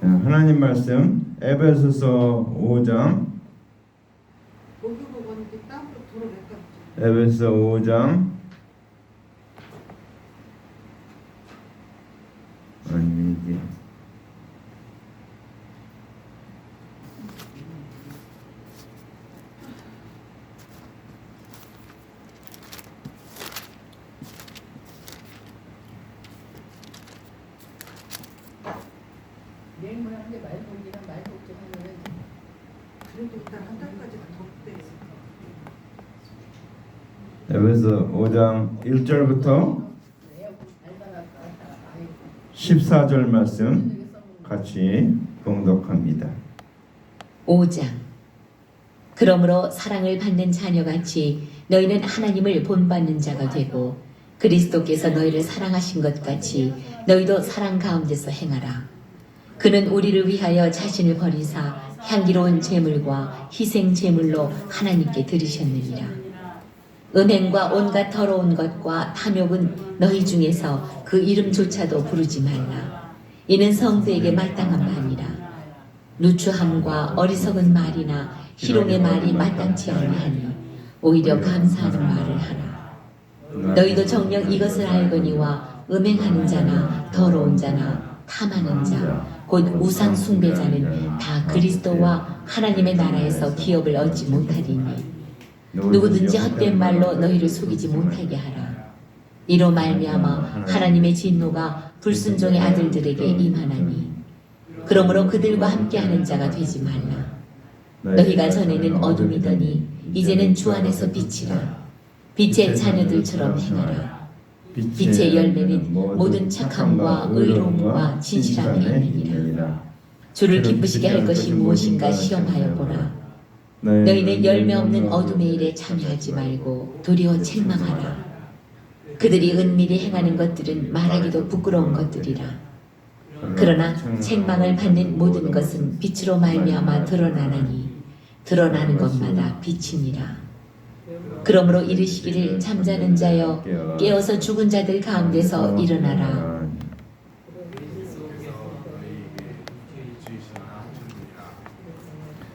하나님 말씀 에베소서 5장 에베소 5장 아니지 내일 모레 한데 말복이랑 말복 좀 하면은 그래도 일단 한 달까지는 더 돼. 에베소 5장 1절부터 14절 말씀 같이 봉독합니다. 5장. 그러므로 사랑을 받는 자녀같이 너희는 하나님을 본받는 자가 되고 그리스도께서 너희를 사랑하신 것 같이 너희도 사랑 가운데서 행하라. 그는 우리를 위하여 자신을 버리사 향기로운 제물과 희생 제물로 하나님께 드리셨느니라. 음행과 온갖 더러운 것과 탐욕은 너희 중에서 그 이름조차도 부르지 말라. 이는 성도에게 마땅한 말이라. 누추함과 어리석은 말이나 희롱의 말이 마땅치 아니하니 오히려 감사하는 말을 하라. 너희도 정녕 이것을 알거니와 음행하는 자나 더러운 자나 탐하는 자 곧 우상 숭배자는 다 그리스도와 하나님의 나라에서 기업을 얻지 못하리니 누구든지 헛된 말로 너희를 속이지 못하게 하라. 이로 말미암아 하나님의 진노가 불순종의 아들들에게 임하나니 그러므로 그들과 함께하는 자가 되지 말라. 너희가 전에는 어둠이더니 이제는 주 안에서 빛이라. 빛의 자녀들처럼 행하라. 빛의 열매는 모든 착함과 의로움과 진실함에 있느니라. 주를 기쁘시게 할 것이 무엇인가 시험하여 보라. 너희는 열매 없는 어둠의 일에 참여하지 말고 도리어 책망하라. 그들이 은밀히 행하는 것들은 말하기도 부끄러운 것들이라. 그러나 책망을 받는 모든 것은 빛으로 말미암아 드러나나니 드러나는 것마다 빛이니라. 그러므로 이르시기를 잠자는 자여 깨어서 죽은 자들 가운데서 일어나라.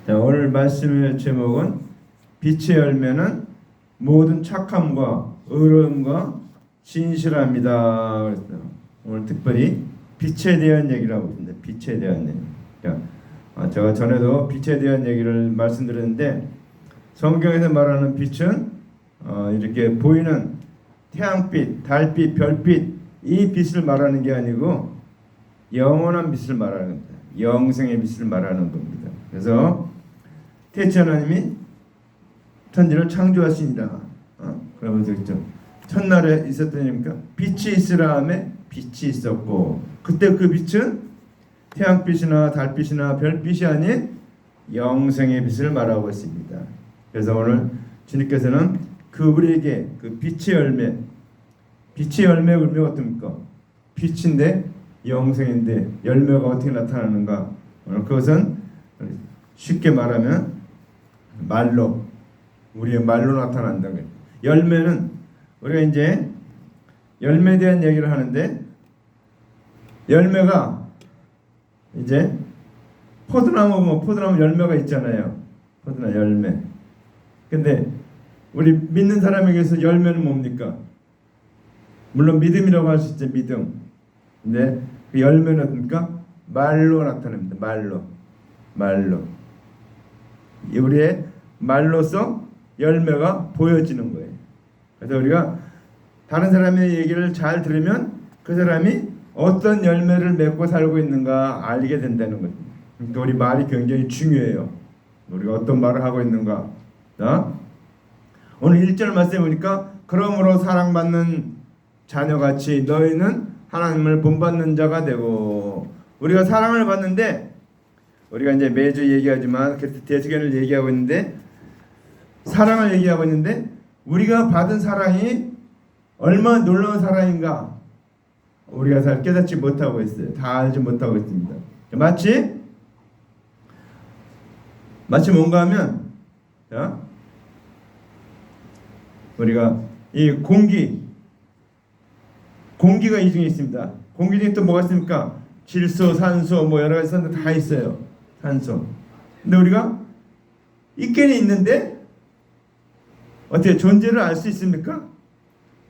자, 오늘 말씀의 제목은 빛의 열매는 모든 착함과 의로움과 진실함이다. 그랬어요. 오늘 특별히 빛에 대한 얘기를 하고 있습니다. 빛에 대한 얘기. 제가 전에도 빛에 대한 얘기를 말씀드렸는데 성경에서 말하는 빛은 이렇게 보이는 태양빛, 달빛, 별빛 이 빛을 말하는 게 아니고 영원한 빛을 말하는 겁니다. 영생의 빛을 말하는 겁니다. 그래서 태치 하나님이 천지를 창조하시니라. 그러면서 그죠? 첫날에 있었던 일입니까? 빛이 있으라 하매 빛이 있었고 그때 그 빛은 태양빛이나 달빛이나 별빛이 아닌 영생의 빛을 말하고 있습니다. 그래서 오늘 주님께서는 그분에게 그 빛의 열매의 의미가 어떻습니까? 빛인데 영생인데 열매가 어떻게 나타나는가? 오늘 그것은 쉽게 말하면 말로 우리의 말로 나타난다는 거예요. 열매는 우리가 이제 열매에 대한 얘기를 하는데 열매가 이제 포도나무 보면 포도나무 열매가 있잖아요. 포도나무 열매. 근데 우리 믿는 사람에게서 열매는 뭡니까? 물론 믿음이라고 할 수 있죠. 믿음. 근데 그 열매는 뭡니까? 말로 나타납니다. 말로. 우리의 말로서 열매가 보여지는 거예요. 그래서 우리가 다른 사람의 얘기를 잘 들으면 그 사람이 어떤 열매를 맺고 살고 있는가 알게 된다는 거죠. 그러니까 우리 말이 굉장히 중요해요. 우리가 어떤 말을 하고 있는가. 오늘 1절 말씀에 보니까 그러므로 사랑받는 자녀같이 너희는 하나님을 본받는 자가 되고 우리가 사랑을 받는데 우리가 이제 매주 얘기하지만 대수견을 얘기하고 있는데 사랑을 얘기하고 있는데 우리가 받은 사랑이 얼마나 놀라운 사랑인가 우리가 잘 깨닫지 못하고 있어요. 다 알지 못하고 있습니다. 마치 뭔가 하면 우리가 이 공기가 이 중에 있습니다. 공기 중에 또 뭐가 있습니까? 질소, 산소 뭐 여러 가지 산소 다 있어요. 산소. 근데 우리가 있기는 있는데 어떻게 존재를 알 수 있습니까?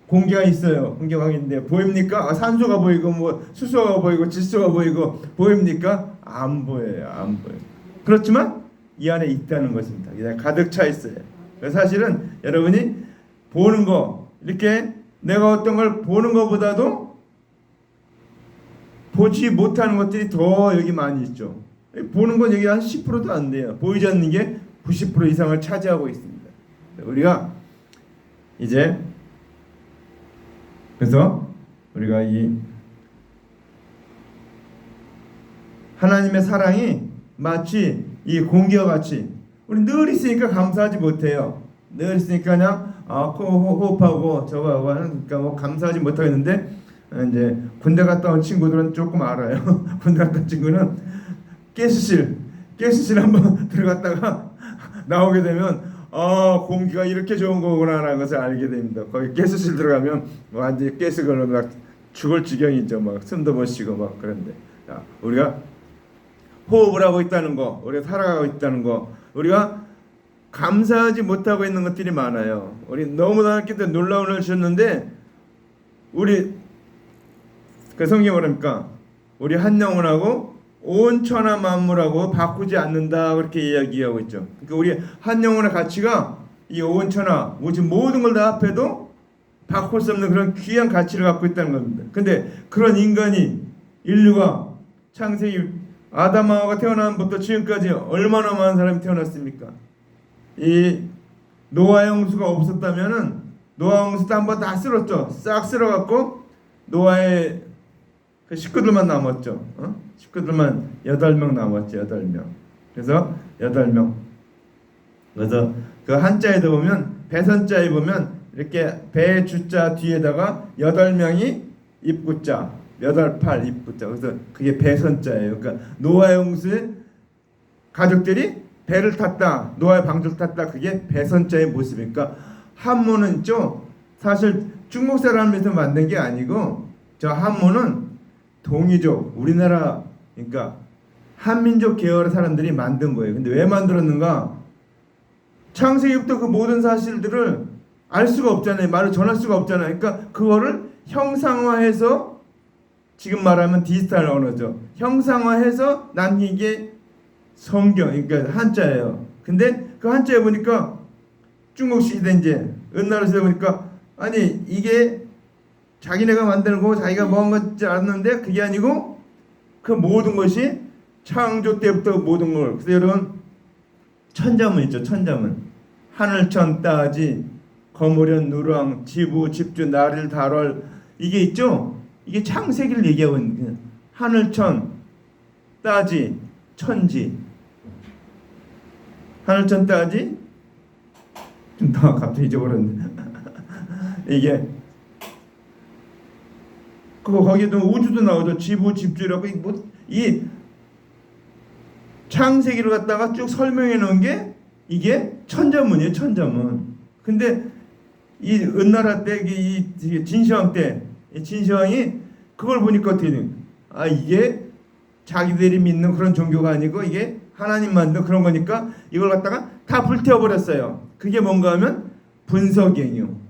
공기가 있어요. 공기가 있는데 보입니까? 산소가 보이고 뭐 수소가 보이고 질소가 보이고 보입니까? 안 보여요. 안 보여요. 그렇지만 이 안에 있다는 것입니다. 그냥 가득 차 있어요. 그래서 사실은 여러분이 보는 거 이렇게 내가 어떤 걸 보는 것보다도 보지 못하는 것들이 더 여기 많이 있죠. 보는 건 여기 한 10%도 안 돼요. 보이지 않는 게 90% 이상을 차지하고 있습니다. 우리가 이제 그래서 우리가 이 하나님의 사랑이 마치 이 공기와 같이 우리 늘 있으니까 감사하지 못해요. 늘 있으니까 그냥 호흡하고 저거 하고 하니까 뭐 감사하지 못하겠는데 이제 군대 갔다 온 친구들은 조금 알아요. 군대 갔다 온 친구는 가스실 한번 들어갔다가 나오게 되면 공기가 이렇게 좋은 거구나라는 것을 알게 됩니다. 거기 가스실 들어가면 완전히 가스 걸려 막 죽을 지경이죠. 막 숨도 못 쉬고 막 그런데 우리가 호흡을 하고 있다는 거, 우리가 살아가고 있다는 거, 우리가 감사하지 못하고 있는 것들이 많아요. 우리 너무나 하나님께서 놀라운 은혜를 주셨는데 우리 그 성경이 뭐랍니까? 우리 한 영혼하고 온 천하 만물하고 바꾸지 않는다 그렇게 이야기하고 있죠. 그러니까 우리 한 영혼의 가치가 이 온 천하 우주 모든 걸 다 합해도 바꿀 수 없는 그런 귀한 가치를 갖고 있다는 겁니다. 근데 그런 인간이 인류가 창세기 아담하와가 태어난부터 지금까지 얼마나 많은 사람이 태어났습니까? 이 노아의 홍수가 없었다면은 노아 홍수 때 한번 다 쓸었죠. 싹 쓸어갖고 노아의 그 식구들만 남았죠. 식구들만 8명 남았죠. 8명. 그래서 8명. 그래서 그 한자에도 보면 배선자에 보면 이렇게 배 주자 뒤에다가 8명이 입구자 8팔 입구자. 그래서 그게 배선자예요. 그러니까 노아의 홍수에 가족들이 배를 탔다. 노아의 방주를 탔다. 그게 배선자의 모습이니까 한문은 있죠. 사실 중국 사람에서 만든 게 아니고 저 한문은 동이족 우리나라 그러니까 한민족 계열의 사람들이 만든 거예요. 근데 왜 만들었는가? 창세기부터 그 모든 사실들을 알 수가 없잖아요. 말을 전할 수가 없잖아요. 그러니까 그거를 형상화해서 지금 말하면 디지털 언어죠. 형상화해서 남긴 게 성경, 그러니까 한자예요. 근데 그 한자에 보니까 중국 시대 이제 은나라 시대 보니까 아니 이게 자기네가 만드는 거고 자기가 뭐 한 건지 알았는데 그게 아니고 그 모든 것이 창조 때부터 모든 걸. 그래서 여러분 천자문 있죠. 천자문. 하늘천 따지 거무련 누랑 지부 집주 나를 달월 이게 있죠. 이게 창세기를 얘기하고 있는 거예요. 하늘천 따지 천지 하늘천 따지 좀 더 갑자기 잊어버렸네. 이게 거기도 우주도 나오죠. 지부 집주라고 이 창세기를 갖다가 쭉 설명해 놓은 게 이게 천자문이에요. 천자문. 근데 이 은나라 때 이 진시황 때 진시황이 그걸 보니까 어떻게 돼요? 이게 자기들이 믿는 그런 종교가 아니고 이게 하나님 만든 그런 거니까 이걸 갖다가 다 불태워 버렸어요. 그게 뭔가 하면 분석이에요.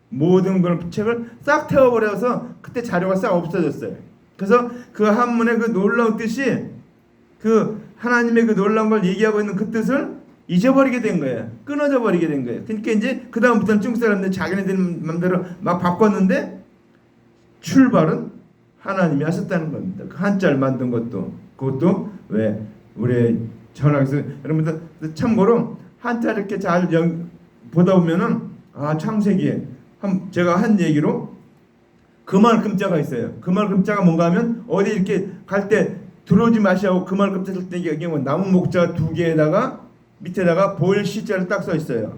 모든 걸 책을 싹 태워버려서 그때 자료가 싹 없어졌어요. 그래서 그 한문의 그 놀라운 뜻이 그 하나님의 그 놀라운 걸 얘기하고 있는 그 뜻을 잊어버리게 된 거예요. 끊어져 버리게 된 거예요. 그러니까 이제 그 다음부터는 중국 사람들 자기네들 마음대로 막 바꿨는데 출발은 하나님이 하셨다는 겁니다. 그 한자를 만든 것도 그것도 왜 우리 전학에서 여러분들 참고로 한자 이렇게 잘 보다 보면은 창세기에 제가 한 얘기로 그말금자가 있어요. 그말금자가 뭔가 하면 어디 이렇게 갈 때 들어오지 마시고 그말금자 쓸 때 여기 뭐 나무 목자 2개에다가 밑에다가 보일시자를 딱 써 있어요.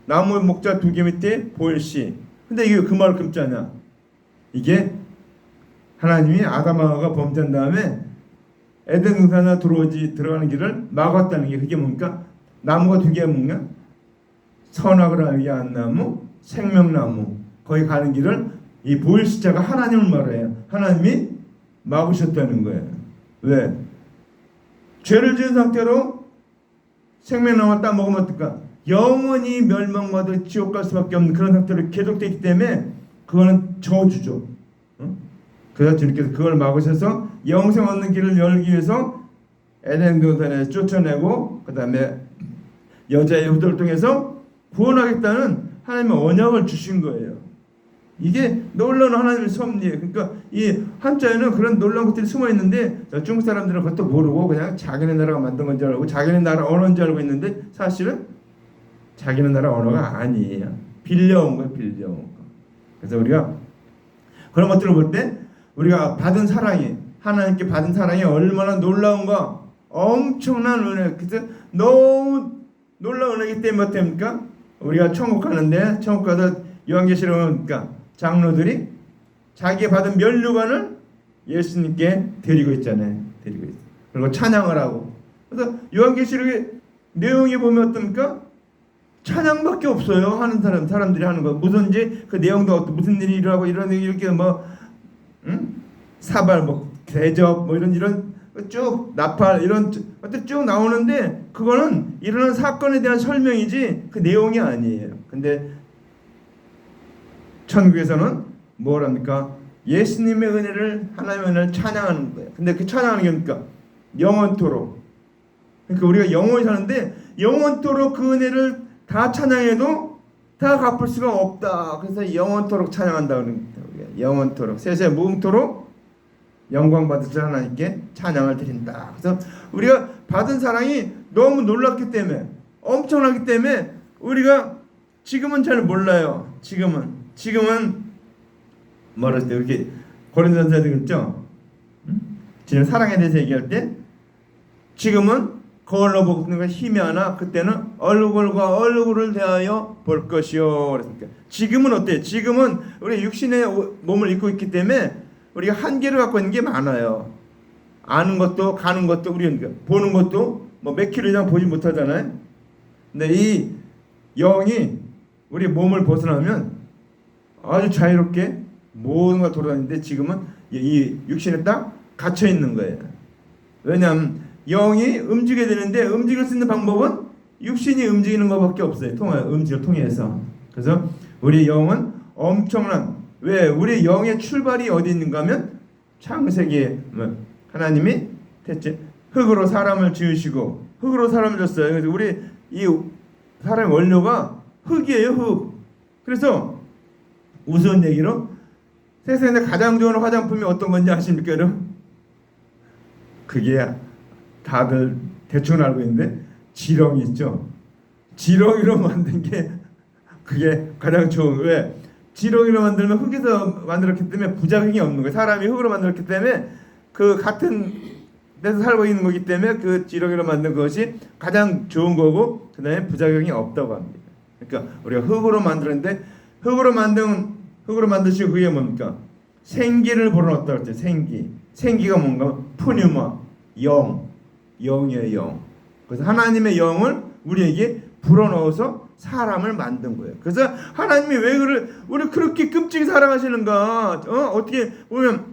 나무 목자 2개 밑에 보일시. 근데 이게 그말금자냐? 이게 하나님이 아담하가 범죄한 다음에 에덴 동산에 들어가는 길을 막았다는 게 그게 뭡니까? 나무가 2개 뭐냐? 선악을 알게 한 나무, 생명나무. 거기 가는 길을 이 보일시자가 하나님을 말해요. 하나님이 막으셨다는 거예요. 왜? 죄를 지은 상태로 생명나무를 따먹으면 어떨까? 영원히 멸망받아 지옥 갈 수밖에 없는 그런 상태로 계속되기 때문에 그거는 저주죠. 응? 그래서 주님께서 그걸 막으셔서 영생 얻는 길을 열기 위해서 에덴 동산에 쫓아내고 그 다음에 여자의 후대를 통해서 구원하겠다는 하나님의 언약을 주신 거예요. 이게 놀라운 하나님의 섭리예요. 그러니까 이 한자에는 그런 놀라운 것들이 숨어 있는데 중국 사람들은 그것도 모르고 그냥 자기네 나라가 만든 건 줄 알고 자기네 나라 언어인 줄 알고 있는데 사실은 자기네 나라 언어가 아니에요. 빌려온 거예요. 빌려온 거. 그래서 우리가 그런 것들을 볼 때 우리가 받은 사랑이 하나님께 받은 사랑이 얼마나 놀라운가 엄청난 은혜. 그래서 너무 놀라운 은혜이기 때문에 어떻습니까? 우리가 천국 가는데 천국 가서 요한계시록 그러니까 장로들이 자기가 받은 면류관을 예수님께 드리고 있잖아요. 드리고 있어요. 그리고 찬양을 하고. 그래서 요한계시록의 내용이 보면 어떻습니까? 찬양밖에 없어요. 하는 사람들이 하는 거. 무슨지 그 내용도 무슨 일이 일어나고 이렇게 뭐 사발 뭐 대접 뭐 이런 쭉 나팔 이런 것들 쭉 나오는데 그거는 일어난 사건에 대한 설명이지 그 내용이 아니에요. 근데 천국에서는 뭘 합니까? 예수님의 은혜를 하나님의 은혜를 찬양하는 거예요. 근데 그 찬양하는 게 뭡니까? 영원토록. 그러니까 우리가 영원히 사는데 영원토록 그 은혜를 다 찬양해도 다 갚을 수가 없다. 그래서 영원토록 찬양한다 그러는 거예요. 영원토록 세세 무궁토록 영광 받으실 하나님께 찬양을 드린다. 그래서 우리가 받은 사랑이 너무 놀랍기 때문에 엄청나기 때문에 우리가 지금은 잘 몰라요. 지금은 뭐라 했어요? 이렇게 고린도전서에 그랬죠. 지금 사랑에 대해서 얘기할 때 지금은 거울로 보는 건 희미하나 그때는 얼굴과 얼굴을 대하여 볼 것이요. 그랬으니까 지금은 어때요? 지금은 우리 육신의 몸을 입고 있기 때문에 우리가 한계를 갖고 있는 게 많아요. 아는 것도 가는 것도 우리가 보는 것도 뭐 몇 킬로 이상 보지 못하잖아요. 근데 이 영이 우리 몸을 벗어나면 아주 자유롭게 모든 걸 돌아다니는데 지금은 이 육신에 딱 갇혀 있는 거예요. 왜냐하면 영이 움직여야 되는데 움직일 수 있는 방법은 육신이 움직이는 것밖에 없어요. 음식을 통해서. 그래서 우리 영은 엄청난 왜 우리 영의 출발이 어디 있는가 하면 창세기에 하나님이 대체 흙으로 사람을 지으시고 흙으로 사람을 줬어요. 그래서 우리 이 사람의 원료가 흙이에요. 흙. 그래서 우스운 얘기로 세상에 가장 좋은 화장품이 어떤 건지 아십니까 여러분? 그게 다들 대충 알고 있는데 지렁이 있죠. 지렁이로 만든 게 그게 가장 좋은 왜? 지렁이로 만들면 흙에서 만들었기 때문에 부작용이 없는 거예요. 사람이 흙으로 만들었기 때문에 그 같은 데서 살고 있는 거기 때문에 그 지렁이로 만든 것이 가장 좋은 거고 그 다음에 부작용이 없다고 합니다. 그러니까 우리가 흙으로 만드는데 흙으로 만드시고 그게 뭡니까? 생기를 불어넣었다 그랬죠. 생기가 뭔가 푸뉴마 영이에요. 영. 그래서 하나님의 영을 우리에게 불어넣어서 사람을 만든 거예요. 그래서 하나님이 왜 우리 그렇게 끔찍이 사랑하시는가? 어떻게 보면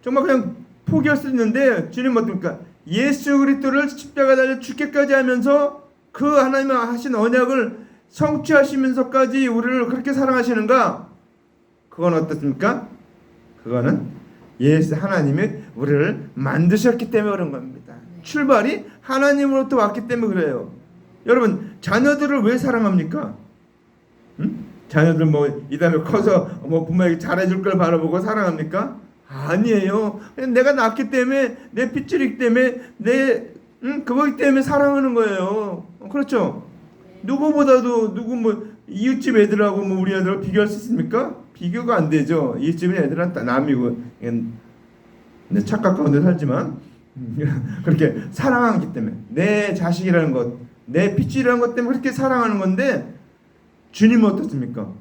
정말 그냥 포기할 수 있는데 주님 어떻습니까? 예수 그리스도를 십자가 달려 죽게까지 하면서 그 하나님의 하신 언약을 성취하시면서까지 우리를 그렇게 사랑하시는가? 그건 어떻습니까? 그거는 예수 하나님이 우리를 만드셨기 때문에 그런 겁니다. 출발이 하나님으로부터 왔기 때문에 그래요. 여러분 자녀들을 왜 사랑합니까? 자녀들 뭐 이 다음에 커서 뭐 부모에게 잘해줄 걸 바라보고 사랑합니까? 아니에요. 내가 낳았기 때문에 내 핏줄이기 때문에 그거기 때문에 사랑하는 거예요. 그렇죠? 누구보다도 뭐 이웃집 애들하고 뭐 우리 애들하고 비교할 수 있습니까? 비교가 안 되죠. 이웃집 애들은 다 남이고 근데 착각 가운데 살지만 그렇게 사랑하기 때문에 내 자식이라는 것, 내 핏줄이라는 것 때문에 그렇게 사랑하는 건데 주님은 어떻습니까?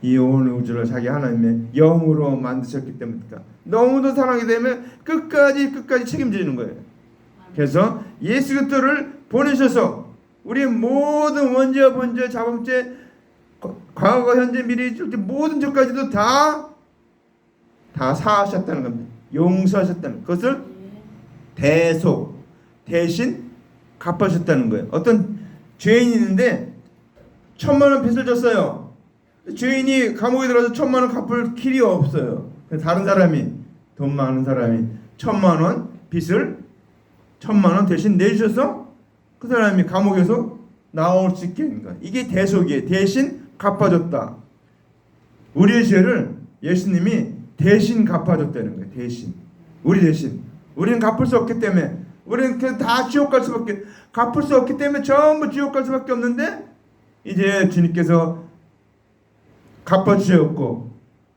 이 온 우주를 자기 하나님의 영으로 만드셨기 때문이니까 너무도 사랑하기 때문에 끝까지 책임지는 거예요. 그래서 예수 그리스도를 보내셔서 우리의 모든 원죄와 본죄, 자범죄, 과거, 현재, 미래, 모든 죄까지도 다 사하셨다는 겁니다. 용서하셨다는 그것을 대속, 대신 갚아줬다는 거예요. 어떤 죄인이 있는데 1,000,000원 빚을 졌어요. 죄인이 감옥에 들어서 1,000,000원 갚을 길이 없어요. 다른 사람이, 돈 많은 사람이 1,000,000원 빚을 1,000,000원 대신 내주셔서 그 사람이 감옥에서 나올 수 있게 하는 거예요. 이게 대속이에요. 대신 갚아줬다. 우리의 죄를 예수님이 대신 갚아줬다는 거예요. 대신. 우리 대신. 우리는 갚을 수 없기 때문에, 우리는 다 지옥 갈 수밖에, 갚을 수 없기 때문에 전부 지옥 갈 수밖에 없는데, 이제 주님께서 갚아주셨고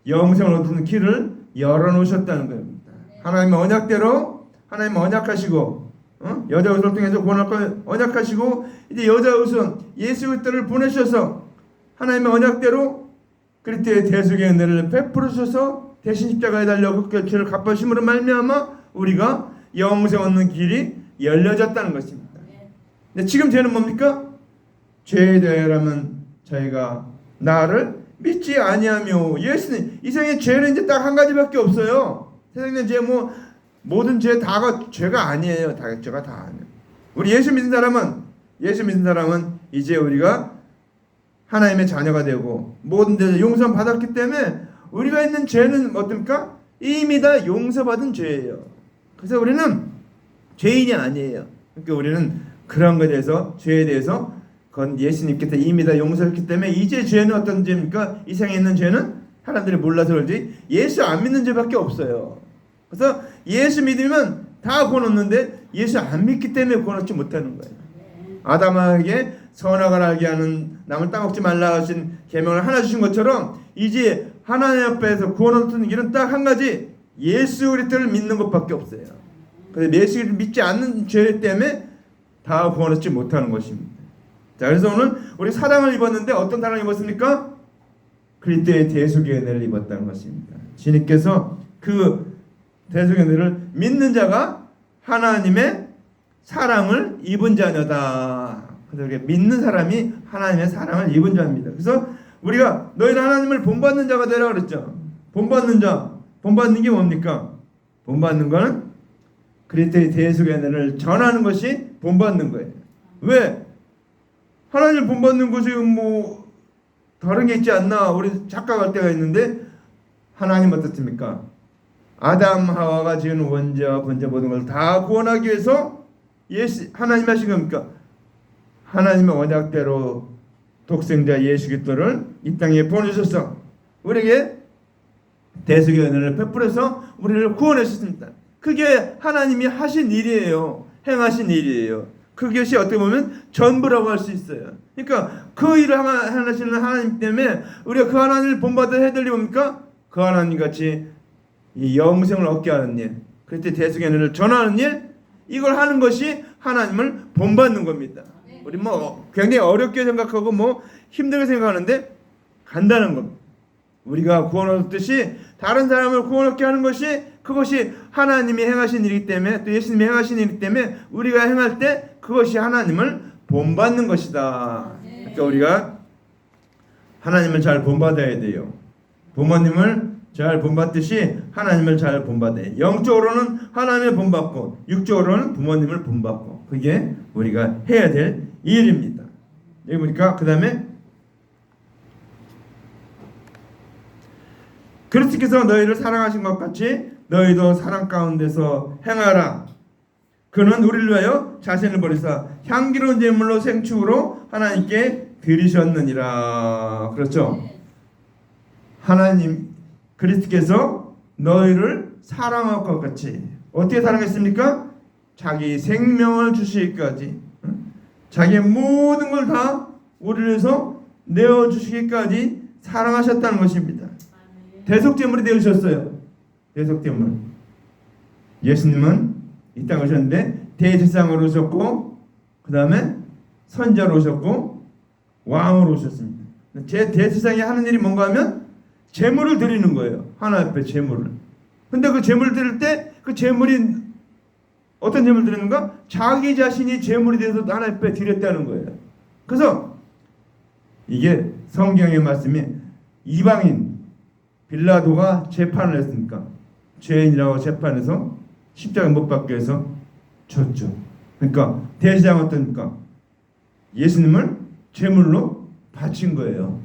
영생을 얻는 길을 열어놓으셨다는 겁니다. 하나님의 언약대로, 하나님 언약하시고, 여자 옷을 통해서 구원할 언약하시고, 이제 여자 옷은 예수 그리스도를 보내셔서 하나님의 언약대로 그리스도의 대속의 은혜를 베풀어 주셔서 대신 십자가에 달려 그 죄를 갚아주심으로 말미암아 우리가 영생 얻는 길이 열려졌다는 것입니다. 근데 지금 죄는 뭡니까? 죄에 대하여라면 저희가 나를 믿지 아니하며, 예수님, 이 세상에 죄는 이제 딱 한 가지밖에 없어요. 세상에 죄 모든 죄 다가 죄가 아니에요. 다 죄가 다 아니에요. 우리 예수 믿는 사람은 이제 우리가 하나님의 자녀가 되고 모든 데서 용서 받았기 때문에 우리가 있는 죄는 어떻습니까? 이미 다 용서받은 죄예요. 그래서 우리는 죄인이 아니에요. 그러니까 우리는 그런 것에 대해서, 죄에 대해서 그건 예수님께서 이미 다 용서했기 때문에 이제 죄는 어떤 죄입니까? 이 세상에 있는 죄는 사람들이 몰라서 그런지 예수 안 믿는 죄밖에 없어요. 그래서 예수 믿으면 다 구원 얻는데 예수 안 믿기 때문에 구원 얻지 못하는 거예요. 아담에게 선악을 알게 하는 나물 따먹지 말라 하신 계명을 하나 주신 것처럼 이제 하나님 앞에서 구원 얻는 길은 딱 한 가지, 예수 그리스도를 믿는 것밖에 없어요. 그래서 예수 그리스도를 믿지 않는 죄 때문에 다 구원 얻지 못하는 것입니다. 자, 그래서 오늘 우리 사랑을 입었는데 어떤 사랑을 입었습니까? 그리스도의 대속의 은혜를 입었다는 것입니다. 주님께서 그 대속의 은혜를 믿는 자가 하나님의 사랑을 입은 자녀다. 그래서 우리가 믿는 사람이 하나님의 사랑을 입은 자입니다. 그래서 우리가 너희는 하나님을 본받는 자가 되라 그랬죠. 본받는 자, 본받는 게 뭡니까? 본받는 거는 그리스도의 대속의 은혜를 전하는 것이 본받는 거예요. 왜? 하나님을 본받는 것이 뭐 다른 게 있지 않나 우리 착각할 때가 있는데, 하나님 어떻습니까? 아담 하와가 지은 원죄와 번제 모든 걸 다 구원하기 위해서 하나님이 하신 겁니까? 하나님의 언약대로 독생자 예수 그리스도를 이 땅에 보내셔서 우리에게 대속의 은혜를 베풀어서 우리를 구원하셨습니다. 그게 하나님이 하신 일이에요. 행하신 일이에요. 그것이 어떻게 보면 전부라고 할 수 있어요. 그러니까 그 일을 하시는 하나님 때문에 우리가 그 하나님을 본받아 해야 될 일이 뭡니까? 그 하나님 같이 이 영생을 얻게 하는 일, 그때 대속의 은혜를 전하는 일, 이걸 하는 것이 하나님을 본받는 겁니다. 우리 뭐 굉장히 어렵게 생각하고 뭐 힘들게 생각하는데 간단한 겁니다. 우리가 구원 얻듯이 다른 사람을 구원 얻게 하는 것이, 그것이 하나님이 행하신 일이기 때문에, 또 예수님이 행하신 일이기 때문에 우리가 행할 때 그것이 하나님을 본받는 것이다. 그러니까 우리가 하나님을 잘 본받아야 돼요. 부모님을 잘 본받듯이 하나님을 잘 본받아요. 영적으로는 하나님을 본받고 육적으로는 부모님을 본받고, 그게 우리가 해야 될 일입니다. 여기 보니까 그 다음에 그리스도께서 너희를 사랑하신 것 같이 너희도 사랑 가운데서 행하라. 그는 우리를 위하여 자신을 버리사 향기로운 제물로 생축으로 하나님께 드리셨느니라. 그렇죠? 하나님 그리스도께서 너희를 사랑할 것 같이 어떻게 사랑했습니까? 자기 생명을 주시기까지, 자기의 모든 걸 다 우리를 위해서 내어주시기까지 사랑하셨다는 것입니다. 대속제물이 되어주셨어요. 대속제물. 예수님은 이 땅에 오셨는데 대제사장으로 오셨고, 그 다음에 선지자로 오셨고, 왕으로 오셨습니다. 제 대제사장이 하는 일이 뭔가 하면 제물을 드리는 거예요. 하나님 앞에 제물을. 근데 그 제물을 드릴 때 그 제물이 어떤 제물을 드리는가? 자기 자신이 제물이 돼서 하나님 앞에 드렸다는 거예요. 그래서 이게 성경의 말씀이, 이방인 빌라도가 재판을 했으니까, 죄인이라고 재판해서 십자가 못 박게 해서 줬죠. 그러니까 대제사장은 어떻습니까? 예수님을 제물로 바친 거예요.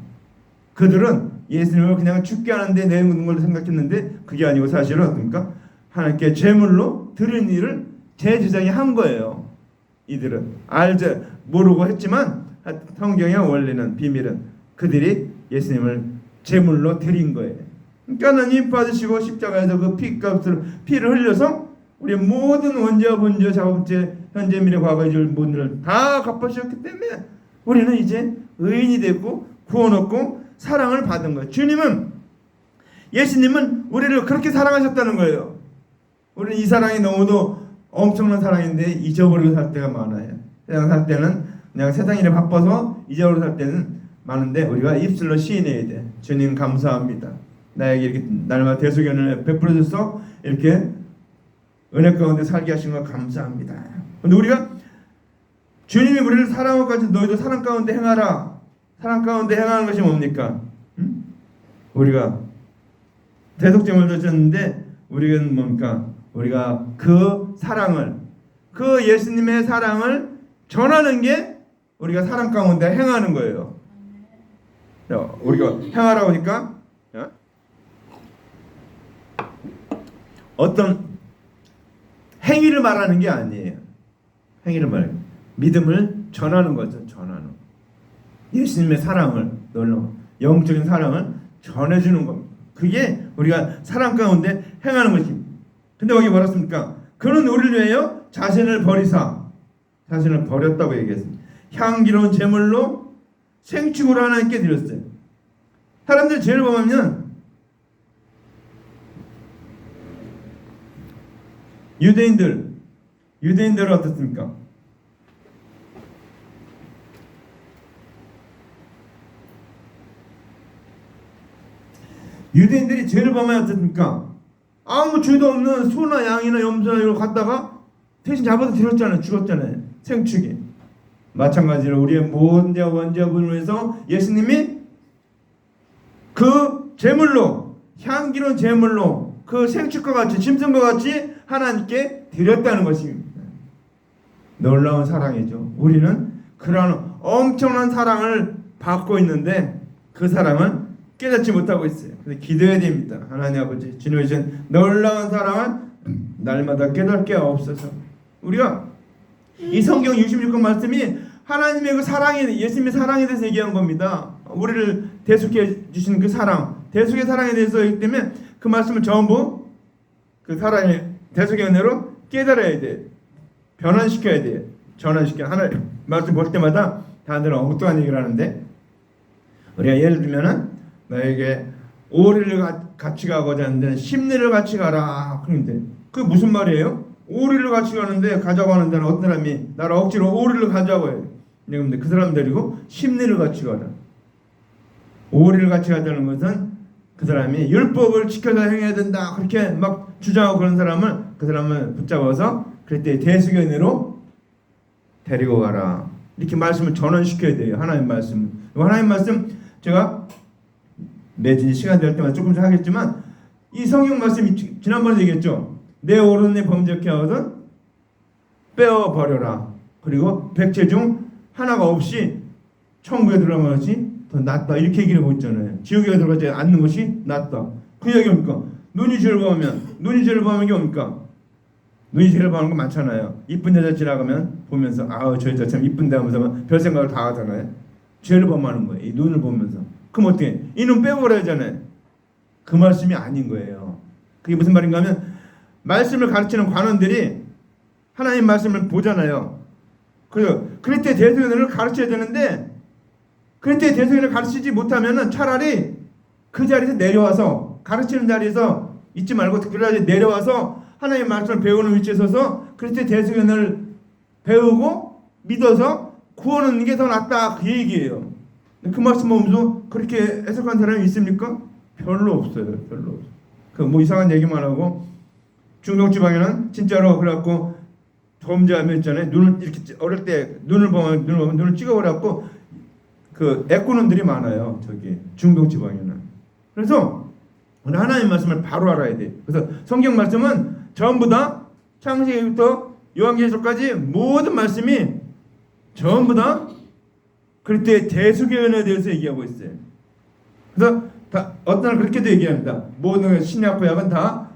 그들은 예수님을 그냥 죽게 하는데 내는 걸로 생각했는데 그게 아니고 사실은 어떻습니까? 하나님께 제물로 드리는 일을 대제사장이 한 거예요. 이들은 알지 모르고 했지만 성경의 원리는 비밀은 그들이 예수님을 제물로 드린 거예요. 그러니까 하나님 받으시고 십자가에서 그 피값을 피를 흘려서 우리 모든 원죄와 본죄, 자업죄, 현재 미래 과거의 줄 모든 일을 다 갚아주셨기 때문에 우리는 이제 의인이 됐고 구원 얻고 사랑을 받은 거예요. 주님은 예수님은 우리를 그렇게 사랑하셨다는 거예요. 우리는 이 사랑이 너무도 엄청난 사랑인데 잊어버리고 살 때가 많아요. 세상 살 때는 그냥 세상 일에 바빠서 잊어버리고 살 때는 많은데 우리가 입술로 시인해야 돼. 주님 감사합니다. 나에게 이렇게 날마다 대속연을 베풀어 줘서 이렇게 은혜 가운데 살게 하신 거 감사합니다. 근데 우리가 주님이 우리를 사랑하고 같이 너희도 사랑 가운데 행하라. 사랑 가운데 행하는 것이 뭡니까? 우리가 대속제물도 줬는데 우리는 뭡니까? 우리가 그 사랑을 그 예수님의 사랑을 전하는 게 우리가 사랑 가운데 행하는 거예요. 우리가 행하라고 하니까 어떤 행위를 말하는 게 아니에요. 행위를 말해요. 믿음을 전하는 거죠. 전하는 예수님의 사랑을 놀라운 영적인 사랑을 전해주는 겁니다. 그게 우리가 사랑 가운데 행하는 것입니다. 근데 여기 뭐라 씁니까? 그는 우리를 위하여 자신을 버리사 자신을 버렸다고 얘기했습니다. 향기로운 제물로 생축으로 하나님께 드렸어요. 사람들 죄를 범하면 유대인들은 어떻습니까? 유대인들이 죄를 범하면 어떻습니까? 아무 죄도 없는 소나 양이나 염소나 이런 거 갖다가 대신 잡아서 드렸잖아요. 죽었잖아요. 생축이. 마찬가지로 우리의 모든 죄와 원죄와 분을 위해서 예수님이 그 제물로 향기로운 제물로 그 생축과 같이 짐승과 같이 하나님께 드렸다는 것입니다. 놀라운 사랑이죠. 우리는 그런 엄청난 사랑을 받고 있는데 그 사랑은 깨닫지 못하고 있어요. 그래서 기도해야 됩니다. 하나님 아버지 주님의 주신 놀라운 사랑은 날마다 깨닫게 하옵소서. 우리가 이 성경 66권 말씀이 하나님의 그 사랑에 예수님의 사랑에 대해서 얘기한 겁니다. 우리를 대속해 주신 그 사랑, 대속의 사랑에 대해서이기 때문에 그 말씀을 전부 그 사랑의 대속의 은혜로 깨달아야 돼. 변환시켜야 돼. 전환시켜. 하나님 말씀 볼 때마다 다들 엉뚱한 얘기를 하는데 우리가 예를 들면은 너에게 오리를 같이 가고자 하는데 십리를 같이 가라. 그런데 그게 무슨 말이에요? 오리를 같이 가는데 가자고 하는 데는 어떤 사람이 나를 억지로 오리를 가자고 해요. 근데 그 사람 데리고 십리를 같이 가라. 오리를 같이 가자는 것은 그 사람이 율법을 지켜서 행해야 된다. 그렇게 막 주장하고 그런 사람을 그 사람을 붙잡아서 그때 대속의 은혜로 데리고 가라. 이렇게 말씀을 전환시켜야 돼요. 하나님 말씀. 하나님 말씀 제가 매주 시간 될 때마다 조금씩 하겠지만 이 성경 말씀이 지난번에 얘기했죠. 내 옳은 내 범죄케 하거든 빼어 버려라. 그리고 백체 중 하나가 없이 천국에 들어가는 것이 더 낫다. 이렇게 얘기를 하고 있잖아요. 지옥에 들어가지 않는 것이 낫다. 그 얘기 뭡니까? 눈이 죄를 범하면 게 뭡니까? 눈이 죄를 범하는 거 많잖아요. 이쁜 여자 지나가면 보면서 아우 저 여자 참 이쁜데 하면서 별 생각을 다 하잖아요. 죄를 범하는 거예요. 이 눈을 보면서. 그럼 어떻게? 이 눈 빼버려야 하잖아요. 그 말씀이 아닌 거예요. 그게 무슨 말인가 하면 말씀을 가르치는 관원들이 하나님 말씀을 보잖아요. 그럴 때 대속연을 가르쳐야 되는데 그럴 때 대속연을 가르치지 못하면 차라리 그 자리에서 내려와서 가르치는 자리에서 있지 말고 그 자리에 내려와서 하나님의 말씀을 배우는 위치에 서서 그럴 때 대속연을 배우고 믿어서 구원 얻는 게 더 낫다. 그 얘기예요. 그 말씀 보면서 그렇게 해석한 사람이 있습니까? 별로 없어요. 별로 없어요. 그 뭐 이상한 얘기만 하고 중동 지방에는 진짜로 그래갖고 범죄하면 있잖아요. 눈을 이렇게 어릴 때 눈을 보면 눈을 찍어버려갖고 그 애꾸놈들이 많아요. 저기 중동 지방에는. 그래서 오늘 하나님 말씀을 바로 알아야 돼. 그래서 성경 말씀은 전부 다 창세기부터 요한계시록까지 모든 말씀이 전부 다 그리스도의 대속의 은혜에 대해서 얘기하고 있어요. 그래서 다 어떤 날 그렇게도 얘기합니다. 모든 신약 구약은 다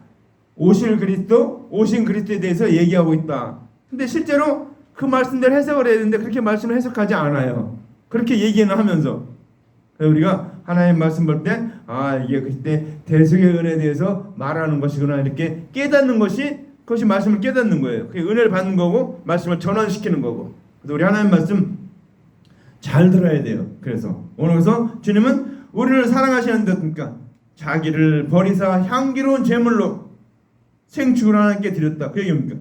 오실 그리스도, 오신 그리스도에 대해서 얘기하고 있다. 근데 실제로 그 말씀대로 해석을 해야 되는데 그렇게 말씀을 해석하지 않아요. 그렇게 얘기는 하면서. 그래서 우리가 하나님 말씀 볼 때 이게 그때 대속의 은혜에 대해서 말하는 것이구나 이렇게 깨닫는 것이 그것이 말씀을 깨닫는 거예요. 그게 은혜를 받는 거고 말씀을 전환시키는 거고. 그래서 우리 하나님 말씀 잘 들어야 돼요. 그래서 오늘서 주님은 우리를 사랑하시는데 어떻습니까? 자기를 버리사 향기로운 제물로 생축을 하나님께 드렸다. 그 얘기입니까?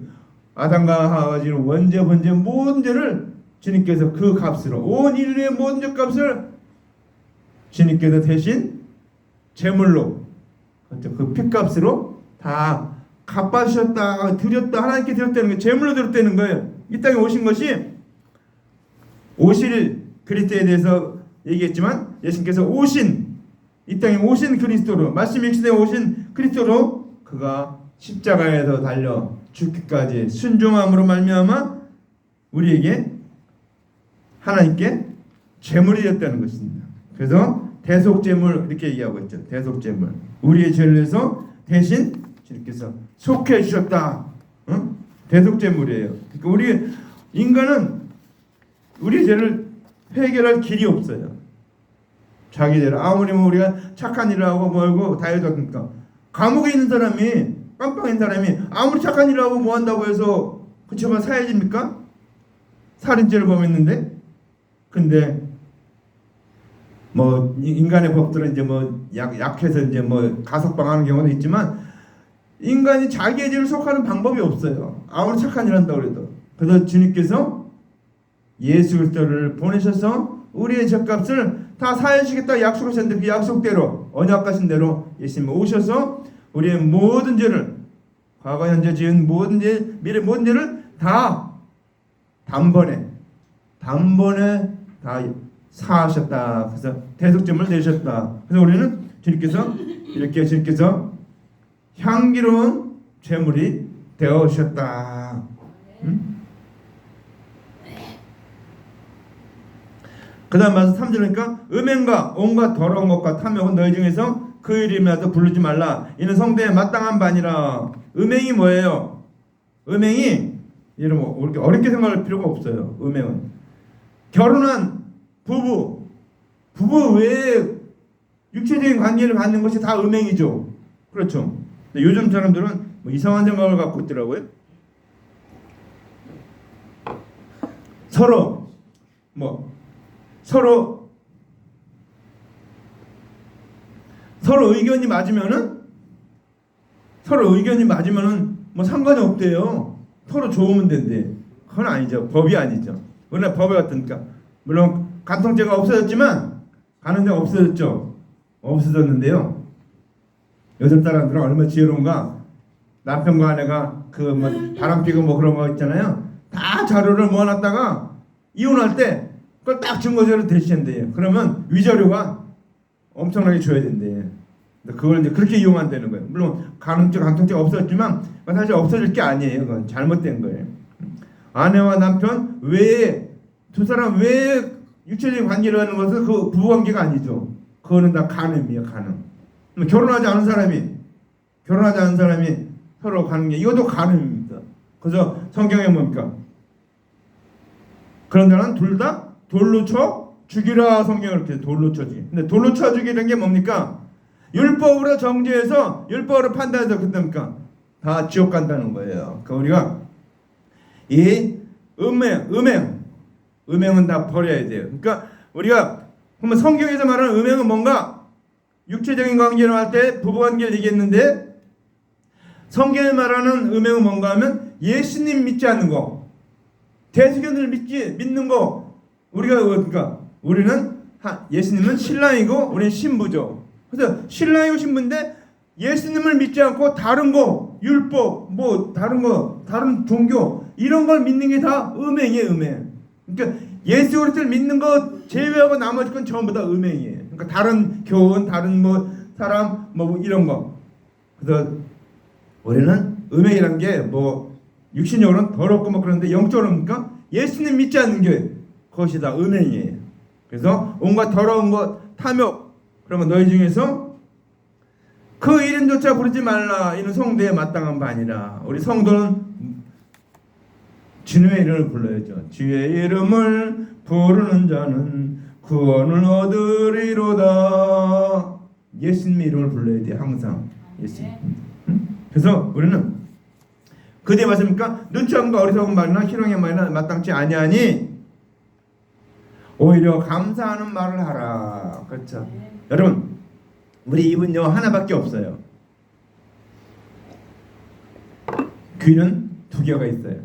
아담과 하와가 지은 원죄 번제 모든 죄를 주님께서 그 값으로 온 인류의 모든 죄 값을 주님께서 대신 제물로 그 피값으로 다 갚아주셨다, 드렸다, 하나님께 드렸다는 거예요. 제물로 드렸다는 거예요. 이 땅에 오신 것이 오실 그리스도에 대해서 얘기했지만 예수님께서 오신 이 땅에 오신 그리스도로 말씀이 육신에 오신 그리스도로 그가 십자가에서 달려 죽기까지 순종함으로 말미암아 우리에게 하나님께 제물이 됐다는 것입니다. 그래서 대속제물 이렇게 얘기하고 있죠. 대속제물 우리의 죄를 위해서 대신 주님께서 속해 주셨다. 대속제물이에요. 그러니까 우리 인간은 우리의 죄를 해결할 길이 없어요. 자기 죄를 아무리 우리가 착한 일을 하고 뭐고 다 해도 그러니까 감옥에 있는 사람이 깜빵 있는 사람이 아무리 착한 일을 하고 뭐 한다고 해서 그 죄가 사해집니까? 살인죄를 범했는데 근데 뭐 인간의 법들은 이제 뭐 약해서 이제 뭐 가석방하는 경우도 있지만 인간이 자기의 죄를 속하는 방법이 없어요. 아무리 착한 일을 한다고 해도. 그래서 주님께서 예수 그리스도를 보내셔서 우리의 죄값을 다 사해주시겠다 약속하셨는데 그 약속대로 언약하신 대로 예수님 오셔서 우리의 모든 죄를 과거 현재 지은 모든 죄 미래 모든 죄를 다 단번에 다 사하셨다. 그래서 대속제물을 내셨다. 그래서 우리는 주님께서 이렇게 주님께서 향기로운 제물이 되어주셨다. 그 다음 말씀 3절이니까 음행과 온갖 더러운 것과 탐욕은 너희 중에서 그 이름이라도 부르지 말라. 이는 성도에 마땅한 바니라. 음행이 뭐예요? 음행이 여러분 이렇게 어렵게 생각할 필요가 없어요. 음행은 결혼한 부부 외에 육체적인 관계를 갖는 것이 다 음행이죠. 그렇죠. 근데 요즘 사람들은 뭐 이상한 생각을 갖고 있더라고요. 서로 의견이 맞으면은 뭐 상관이 없대요. 서로 좋으면 된대. 그건 아니죠. 법이 아니죠. 원래 법이 어떻습니까? 물론 간통죄가 없어졌지만 가는데가 없어졌죠. 없어졌는데요. 요즘 사람들은 얼마나 지혜로운가. 남편과 아내가 그 뭐 바람피고 뭐 그런 거 있잖아요. 다 자료를 모아놨다가 이혼할 때 그걸 딱 증거자료 대신한대요. 그러면 위자료가 엄청나게 줘야 된대. 그걸 이제 그렇게 이용한다는 거예요. 물론 간통죄가 없어졌지만 사실 없어질 게 아니에요. 그건 잘못된 거예요. 아내와 남편 외에 두 사람 외에 육체적인 관계를 하는 것은 그 부부관계가 아니죠. 그거는 다 간음이에요. 간음. 결혼하지 않은 사람이 서로 관계 이것도 간음입니다. 그래서 성경에 뭡니까? 그런 자는 둘 다 돌로 쳐 죽이라. 성경을 이렇게 돌로 쳐 죽이. 근데 돌로 쳐 죽이는 게 뭡니까? 율법으로 정죄해서 율법으로 판단해서 그럽니까? 다 지옥 간다는 거예요. 그러니까 우리가 이 음행은 다 버려야 돼요. 그러니까 우리가 그러면 성경에서 말하는 음행은 뭔가? 육체적인 관계를 할 때 부부관계를 얘기했는데 성경에 말하는 음행은 뭔가 하면 예수님 믿지 않는 거, 대속연을 믿는 거. 우리가 그러니까 우리는 예수님은 신랑이고 우리는 신부죠. 그래서 신랑이고 신부인데 예수님을 믿지 않고 다른 거, 율법, 뭐 다른 종교 이런 걸 믿는 게 다 음행이에요. 음행. 그러니까 예수 그리스도를 믿는 거 제외하고 나머지 건 전부 다 음행이에요. 그러니까 다른 교훈, 다른 뭐 사람 뭐 이런 거. 그래서 우리는 음행이란 게 뭐 육신적으로는 더럽고 뭐 그런데 영적으로 뭡니까? 예수님 믿지 않는 게 그것이 다 음행이에요. 그래서 온갖 더러운 것, 탐욕, 그러면 너희 중에서 그 이름조차 부르지 말라. 이는 성도에 마땅한 바 아니라. 우리 성도는 주님의 이름을 불러야죠. 주의 이름을 부르는 자는 구원을 얻으리로다. 예수님의 이름을 불러야 돼요. 항상 예수님. 그래서 우리는 그대 맞습니까? 누추함과 어리석은 말이나 희롱의 말이나 마땅치 아니하니 오히려 감사하는 말을 하라. 그렇죠. 여러분, 우리 입은요 하나밖에 없어요. 귀는 두 개가 있어요.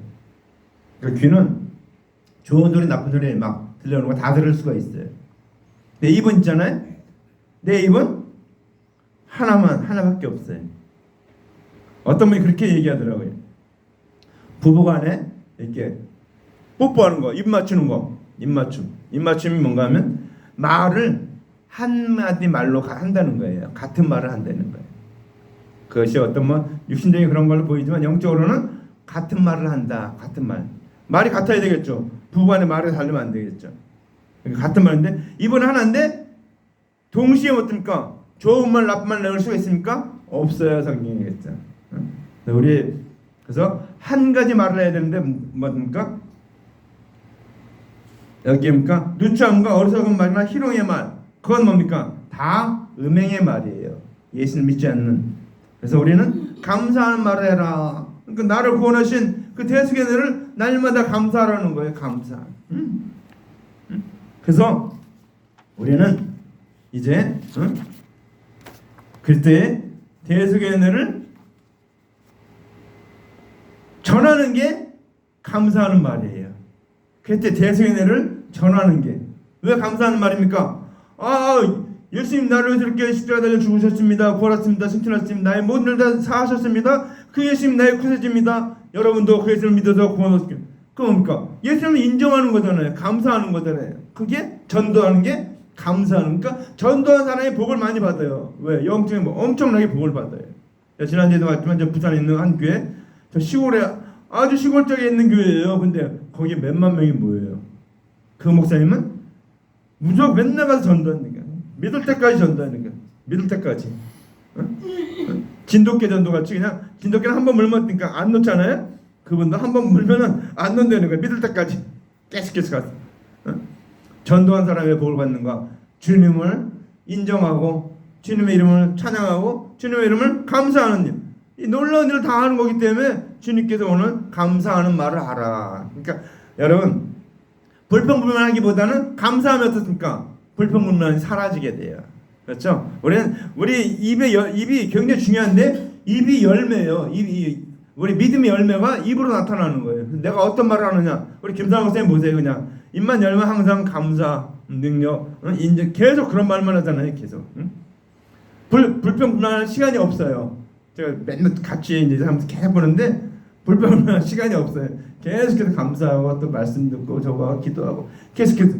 그 귀는 좋은 소리 나쁜 소리 막 들려오는 거 다 들을 수가 있어요. 내 입은 있잖아요. 내 입은 하나밖에 없어요. 어떤 분이 그렇게 얘기하더라고요. 부부간에 이렇게 뽀뽀하는 거, 입 맞추는 거, 입맞춤이 뭔가 하면 말을 한마디 말로 한다는 거예요. 같은 말을 한다는 거예요. 그것이 어떤 뭐 육신적인 그런 걸로 보이지만 영적으로는 같은 말을 한다. 같은 말이 같아야 되겠죠. 부부간에 말을 다르면 안 되겠죠. 그러니까 같은 말인데 입은 하나인데 동시에 어떻습니까? 좋은 말 나쁜 말 넣을 수가 있습니까? 없어요. 성경이겠죠. 우리 그래서 한 가지 말을 해야 되는데 뭡니까? 여기 뭡니까? 누추함과 어리석은 말이나 희롱의 말, 그건 뭡니까? 다 음행의 말이에요. 예수를 믿지 않는. 그래서 우리는 감사하는 말을 해라. 그러니까 나를 구원하신 그 대속의 은혜를 날마다 감사하라는 거예요. 감사. 그래서 우리는 이제 그리스도의 대속의 은혜를 전하는 게 감사하는 말이에요. 그때 대속의 은혜를 전하는 게 왜 감사하는 말입니까? 예수님 나를 위해서 이렇게 십자가 달려 죽으셨습니다. 구원하셨습니다. 승천하셨습니다. 나의 모든 일을 다 사하셨습니다. 그 예수님 나의 구세주입니다. 여러분도 그 예수님을 믿어서 구원하셨습니다. 그 뭡니까? 예수님을 인정하는 거잖아요. 감사하는 거잖아요. 그게 전도하는 게 감사하는. 그러니까 전도한 사람이 복을 많이 받아요. 왜? 영적인 엄청나게 복을 받아요. 지난주에도 말했지만 저 부산에 있는 한 교회, 저 시골에 아주 시골 쪽에 있는 교회예요. 근데 거기 몇만 명이 모여요. 그 목사님은 무조건 맨날 가서 전도하니까 믿을 때까지 전도하니까 믿을 때까지. 진돗개 전도같이 그냥 진돗개는 한번 물면 안 놓잖아요. 그분도 한번 물면은 안 놓는다는 거예요. 믿을 때까지 계속 가서 전도한 사람의 복을 받는가? 주님을 인정하고 주님의 이름을 찬양하고 주님의 이름을 감사하는 일. 이 놀라운 일을 다 하는 거기 때문에 주님께서 오늘 감사하는 말을 하라. 그러니까 여러분 불평불만하기보다는 감사하면 어떻습니까? 불평불만이 사라지게 돼요. 그렇죠? 우리 입이 굉장히 중요한데 입이 열매예요. 우리 믿음의 열매가 입으로 나타나는 거예요. 내가 어떤 말을 하느냐? 우리 김상호 선생님 보세요. 그냥 입만 열면 항상 감사, 능력, 인정 계속 그런 말만 하잖아요. 계속. 불평불만할 시간이 없어요. 제가 맨날 같이 이제 계속 보는데 불평불만할 시간이 없어요. 계속해서 감사하고 또 말씀 듣고 저거 기도하고 계속해서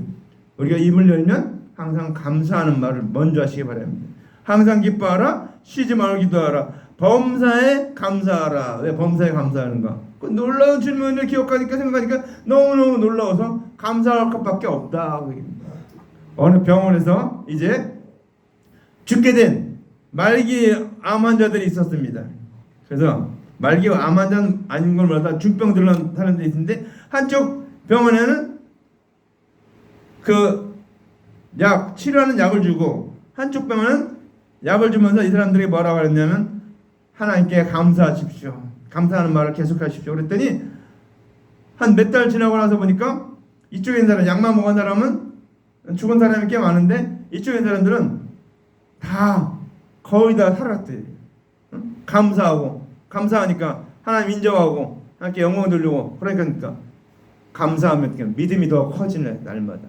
우리가 입을 열면 항상 감사하는 말을 먼저 하시기 바랍니다. 항상 기뻐하라, 쉬지 말고 기도하라, 범사에 감사하라. 왜 범사에 감사하는가? 그 놀라운 주님의 은혜를 기억하니까 생각하니까 너무너무 놀라워서 감사할 것밖에 없다. 어느 병원에서 이제 죽게 된 말기 암 환자들이 있었습니다. 그래서 말기 암 환자 아닌 걸 몰라서 중병들로 사는 데 있는데 한쪽 병원에는 그 치료하는 약을 주고 한쪽 병원은 약을 주면서 이 사람들이 뭐라고 했냐면 하나님께 감사하십시오. 감사하는 말을 계속하십시오. 그랬더니 한 몇 달 지나고 나서 보니까 이쪽에 있는 사람, 약만 먹은 사람은 죽은 사람이 꽤 많은데 이쪽에 있는 사람들은 다 거의 다 살았대요. 감사하니까 하나님 인정하고 하나님께 영광 돌리고 그러니까 감사하면 믿음이 더 커지네 날마다.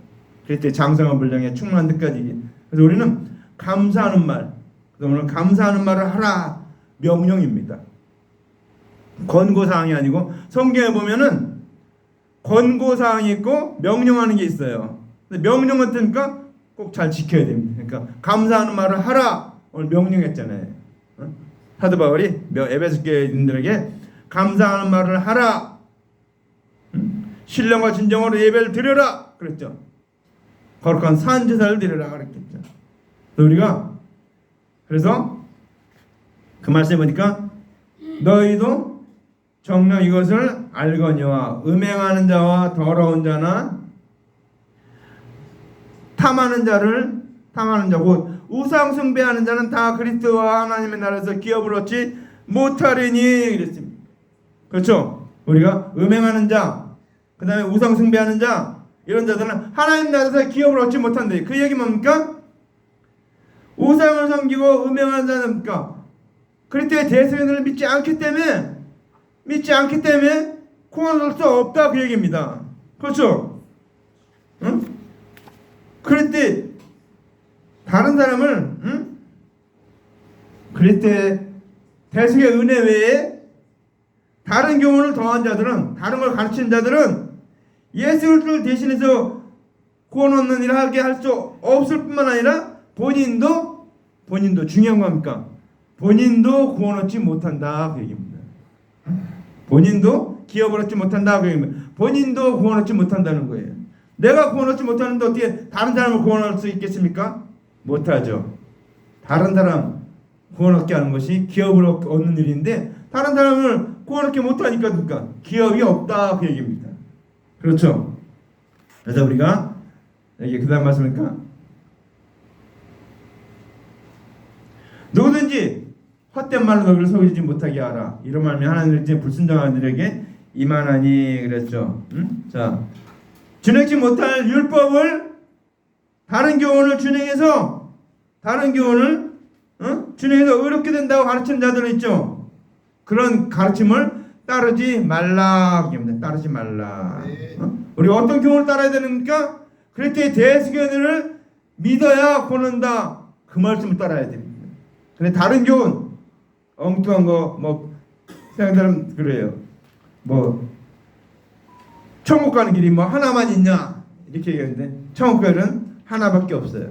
그때 장성한 분량에 충만한 데까지. 그래서 우리는 감사하는 말, 그래서 오늘 감사하는 말을 하라 명령입니다. 권고사항이 아니고 성경에 보면은 권고사항이 있고 명령하는 게 있어요. 근데 명령은 어떻습니까? 꼭 잘 지켜야 됩니다. 그러니까 감사하는 말을 하라 오늘 명령했잖아요. 사도 바울이 에베소 교인들에게 감사하는 말을 하라 신령과 진정으로 예배를 드려라 그랬죠. 거룩한 산제사를 드려라 그랬겠죠. 우리가 그래서 그 말씀에 보니까 너희도 정녕 이것을 알거니와 음행하는 자와 더러운 자나 탐하는 자고 우상 숭배하는 자는 다 그리스도와 하나님의 나라에서 기업을 얻지 못하리니 그랬습니다. 그렇죠? 우리가 음행하는 자, 그 다음에 우상 숭배하는 자, 이런 자들은 하나님 나라에서 기업을 얻지 못한대. 그 얘기 뭡니까? 우상을 섬기고 음행하는 자는 뭡니까? 그리스도의 대속연을 믿지 않기 때문에 구원을 얻을 수 없다 그 얘기입니다. 그렇죠? 응? 그랬더니 다른 사람을 그랬더니 대속의 은혜 외에 다른 교훈을 더한 자들은, 다른 걸 가르치는 자들은 예수를 대신해서 구원 얻는 일을 하게 할 수 없을 뿐만 아니라 본인도 중요한 겁니까? 본인도 구원 얻지 못한다 그 얘기입니다. 본인도 기업을 얻지 못한다 그 얘기입니다. 본인도 구원 얻지 못한다는 거예요. 내가 구원 얻지 못하는데 어떻게 다른 사람을 구원할 수 있겠습니까? 못하죠. 다른 사람 구원 얻게 하는 것이 기업을 얻는 일인데 다른 사람을 구원 얻게 못하니까 그러니까 기업이 없다 그 얘기입니다. 그렇죠? 그래서 우리가 이게 그 다음 말씀이니까 누구든지 헛된 말로 너희를 속이지 못하게 하라. 이런 말이 하나님의 이제 불순종한 이들에게 임하나니 그랬죠. 자, 준행치 못할 율법을 다른 교훈을 준행해서 어렵게 된다고 가르치는 자들은 있죠. 그런 가르침을 따르지 말라. 따르지 말라. 우리가 어떤 교훈을 따라야 되는가? 그랬더니 대속연을 믿어야 구원한다. 그 말씀을 따라야 됩니다. 근데 다른 교훈 엉뚱한 거 뭐 사람들은 그래요. 뭐 천국 가는 길이 뭐 하나만 있냐 이렇게 얘기하는데 천국 길은 하나밖에 없어요.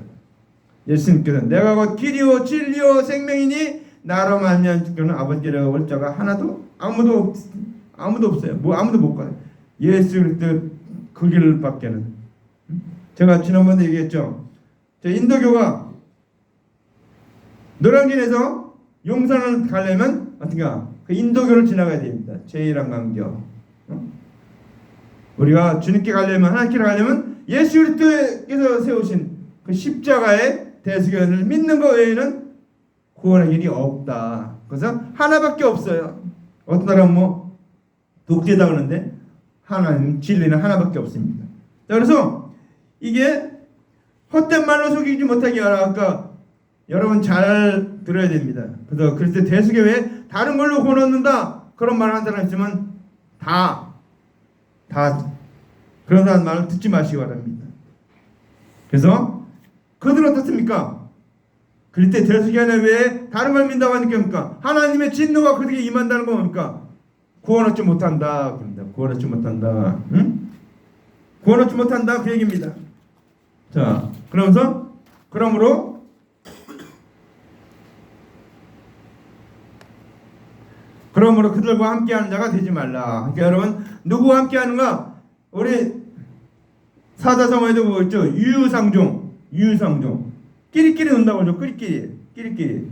예수님께서는 내가 곧 길이요 진리요 생명이니 나로 말미암아 죽는 아버지라고 올 자가 하나도 아무도 없어요. 뭐 아무도 못 가요. 예수 그리스도 그 길밖에는. 제가 지난번에 얘기했죠. 저 인도교가 노량진에서 용산을 가려면 어떻게 그 인도교를 지나가야 됩니다. 제1한강교. 우리가 주님께 가려면 하나님께 가려면 예수 그리스도께서 세우신 그 십자가의 대속연을 믿는 것 외에는 구원의 길이 없다. 그래서 하나밖에 없어요. 어떤 사람은 뭐 독재다 그러는데 하나님 진리는 하나밖에 없습니다. 자, 그래서 이게 헛된 말로 속이지 못하게 하라. 아까 여러분 잘 들어야 됩니다. 그래서 그리스도 대속에 왜 다른 걸로 구원 얻는다 그런 말 하는 사람 있으면 다 그런 사람 말을 듣지 마시기 바랍니다. 그래서 그들은 어떻습니까? 그리스도 대속에 왜 다른 걸 믿는다고 하니까 뭡니까? 하나님의 진노가 그들에게 임한다는 거 뭡니까? 구원 얻지 못한다. 그럽니다. 구원 얻지 못한다. 응? 구원 얻지 못한다 그 얘기입니다. 자, 그러므로 그들과 함께하는 자가 되지 말라. 그러니까 여러분 누구와 함께하는가? 우리 사자성어에도 뭐 있죠? 유유상종. 끼리끼리 논다고 하죠. 끼리끼리.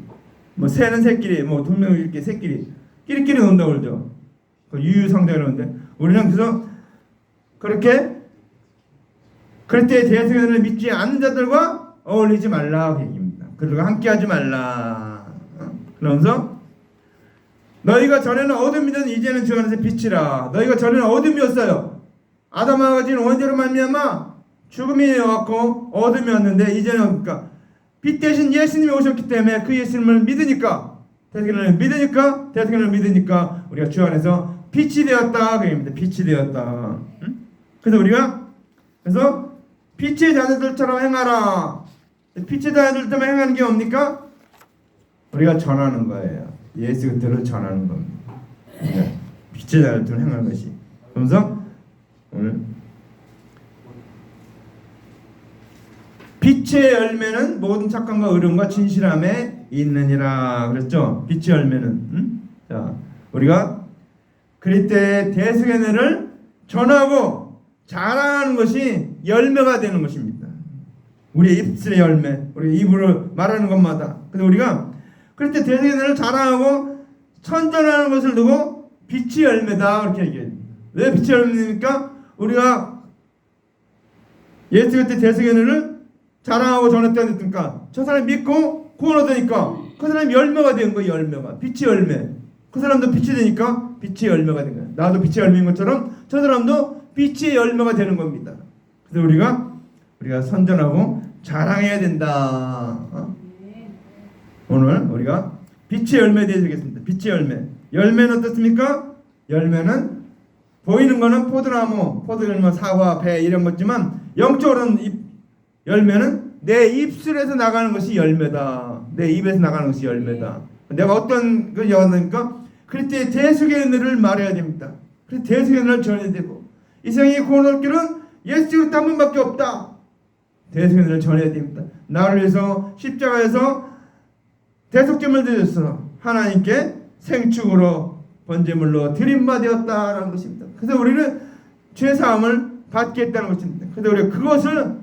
뭐 새는 새끼리, 뭐 두 명 이렇게 새끼리. 끼리끼리 논다고 그러죠. 그 유유상종이라는데 우리는 그래서 그렇게 그리스도의 대속연을 믿지 않는 자들과 어울리지 말라 그 얘기입니다. 그들과 함께하지 말라. 그러면서 너희가 전에는 어둠이던 이제는 주 안에서 빛이라. 너희가 전에는 어둠이었어요. 아담과 하와 지은 원죄로 말미암아 죽음이 왔고 어둠이었는데 이제는 그러니까 빛 대신 예수님이 오셨기 때문에 그 예수님을 믿으니까 대속연을 믿으니까 우리가 주 안에서 빛이 되었다 그 얘기입니다. 빛이 되었다. 그래서 우리가 빛의 자녀들처럼 행하라. 빛의 자녀들처럼 행하는 게 뭡니까? 우리가 전하는 거예요. 예수 그리스도를 전하는 겁니다. 빛의 자녀들처럼 행하는 것이. 그러면서 오늘 빛의 열매는 모든 착함과 의로움과 진실함에 있느니라 그랬죠. 빛의 열매는 자 우리가 그리스도의 대속의 은혜를 전하고 자라는 것이 열매가 되는 것입니다. 우리의 입술의 열매, 우리 입으로 말하는 것마다. 그래서 우리가 그럴 때 대세계를 자랑하고 선전하는 것을 두고 빛이 열매다 그렇게 얘기해요. 왜 빛이 열매입니까? 우리가 예수 그때 대세계를 자랑하고 전했다니까 저 사람이 믿고 구원 얻으니까 그 사람이 열매가 된 거예요. 열매가 빛이 열매. 그 사람도 빛이 되니까 빛의 열매가 된 거예요. 나도 빛의 열매인 것처럼 저 사람도 빛의 열매가 되는 겁니다. 그래서 우리가 선전하고 자랑해야 된다. 오늘 우리가 빛의 열매에 대해서 얘기했습니다. 빛의 열매. 열매는 어떻습니까? 열매는 보이는 거는 포도나무, 포도열매, 사과, 배 이런 거지만 영적으로는 열매는 내 입술에서 나가는 것이 열매다. 내 입에서 나가는 것이 열매다. 내가 어떤 걸 얘기하니까 그럴 때 대속의 말해야 됩니다. 그래서 대속의 은혜를 전해야 되고 이 세상에 구원 얻을 길은 예수 그리스도 한 분밖에 없다. 대속의 은혜를 전해야 됩니다. 나를 위해서 십자가에서 대속제물 드렸어. 하나님께 생축으로 번제물로 드림받았다라는 것입니다. 그래서 우리는 죄사함을 받겠다는 것입니다. 그래서 우리가 그것을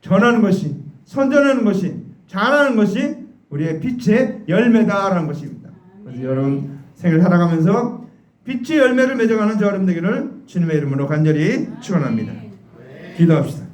전하는 것이, 선전하는 것이, 잘하는 것이 우리의 빛의 열매다라는 것입니다. 그래서 여러분 생을 살아가면서 빛의 열매를 맺어가는 저 여러분 되기를 주님의 이름으로 간절히 축원합니다. 기도합시다.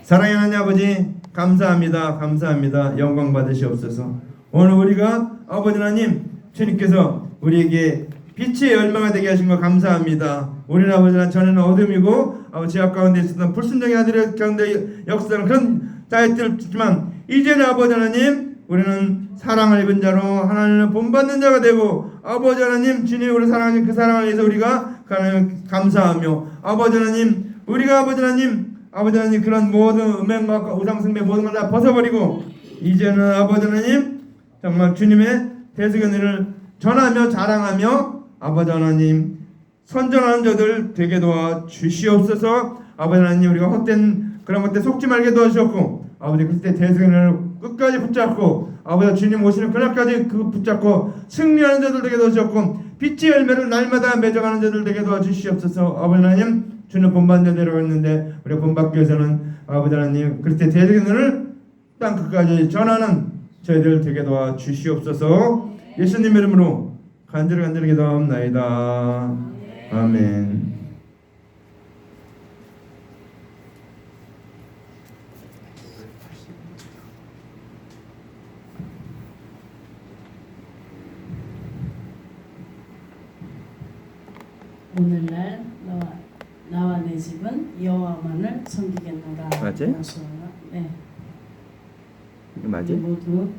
사랑의 하나님 아버지 감사합니다. 감사합니다. 영광 받으시옵소서. 오늘 우리가 아버지 하나님 주님께서 우리에게 빛의 열매가 되게 하신 것 감사합니다. 우리는 아버지 하나님 전에는 어둠이고 아버지 죄악 가운데 있었던 불순종의 아들의 가운데 역사는 그런 자였지만 이제는 아버지 하나님 우리는 사랑을 입은 자로 하나님을 본받는 자가 되고 아버지 하나님 주님 우리 사랑하신 그 사랑을 위해서 우리가 하나님 감사하며 아버지 하나님 우리가 아버지 하나님 그런 모든 음행과 우상숭배 모든 걸 다 벗어버리고 이제는 아버지 하나님 정말 주님의 대속의 은혜를 전하며 자랑하며 아버지 하나님 선전하는 자들 되게 도와 주시옵소서. 아버지 하나님 우리가 헛된 그런 것들 속지 말게 도와주셨고 아버지 그때 대속의 은혜를 끝까지 붙잡고 아버지 주님 오시는 그날까지 그 붙잡고 승리하는 자들 되게 도와주셨고 빛의 열매를 날마다 맺어가는 자들 되게 도와주시옵소서. 아버지 하나님 주는 본받는 자로 있는데 우리가 본받기 위해서는 아버지 하나님 그때 대속의 은혜를 땅 끝까지 전하는 저희들 되게 도와주시옵소서. 예수님 이름으로 간절히 기도하옵나이다. 아멘. 오늘날 나와 내 집은 여호와만을 섬기겠노라. 맞아요? 네. 이거 맞아요? 우리 모두